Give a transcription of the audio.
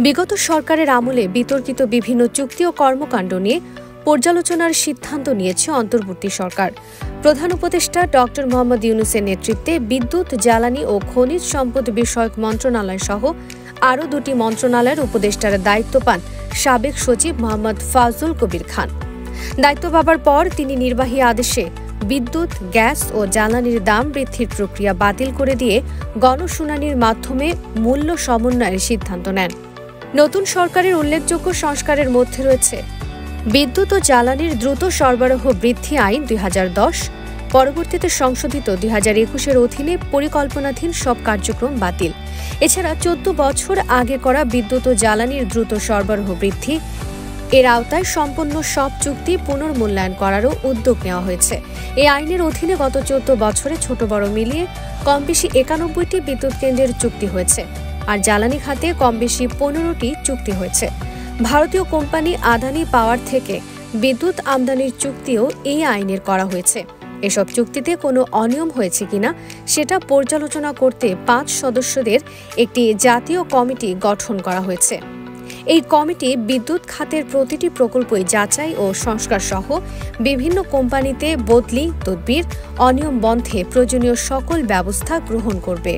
বিগত সরকারের আমলে বিতর্কিত বিভিন্ন চুক্তি ও কর্মকাণ্ড নিয়ে পর্যালোচনার সিদ্ধান্ত নিয়েছে অন্তর্বর্তী সরকার। প্রধান উপদেষ্টা ডক্টর মোহাম্মদ ইউনূসের নেতৃত্বে বিদ্যুৎ, জ্বালানি ও খনিজ সম্পদ বিষয়ক মন্ত্রণালয় সহ আরও দুটি মন্ত্রণালয়ের উপদেষ্টার দায়িত্ব পান সাবেক সচিব মোহাম্মদ ফাজুল কবির খান। দায়িত্ব পাবার পর তিনি নির্বাহী আদেশে বিদ্যুৎ, গ্যাস ও জ্বালানির দাম বৃদ্ধির প্রক্রিয়া বাতিল করে দিয়ে গণশুনানির মাধ্যমে মূল্য সমন্বয়ের সিদ্ধান্ত নেন। নতুন সরকারের উল্লেখযোগ্য সংস্কারের মধ্যে রয়েছে বিদ্যুৎ ও জ্বালানির দ্রুত সরবরাহ বৃদ্ধি আইন ২০১০, পরবর্তীতে সংশোধিত ২০২১-এর অধীনে পরিকল্পনাধীন সব কার্যক্রম বাতিল। এছাড়া ১৪ বছর আগে করা বিদ্যুৎ ও জ্বালানির দ্রুত সরবরাহ বৃদ্ধি, এর আওতায় সম্পন্ন সব চুক্তি পুনর্মূল্যায়ন করারও উদ্যোগ নেওয়া হয়েছে। এই আইনের অধীনে গত ১৪ বছরে ছোট বড় মিলিয়ে কমবেশি ৯১টি বিদ্যুৎ কেন্দ্রের চুক্তি হয়েছে, আর জ্বালানি খাতে কমবেশি ১৫টি চুক্তি হয়েছে। ভারতীয় কোম্পানি আদানি পাওয়ার থেকে বিদ্যুৎ আমদানির চুক্তিও এই আইনের করা হয়েছে। এসব চুক্তিতে কোনো অনিয়ম হয়েছে কিনা সেটা পর্যালোচনা করতে ৫ সদস্যদের একটি জাতীয় কমিটি গঠন করা হয়েছে। এই কমিটি বিদ্যুৎ খাতের প্রতিটি প্রকল্পই যাচাই ও সংস্কার সহ বিভিন্ন কোম্পানিতে বদলি, তদবির, অনিয়ম বন্ধে প্রয়োজনীয় সকল ব্যবস্থা গ্রহণ করবে।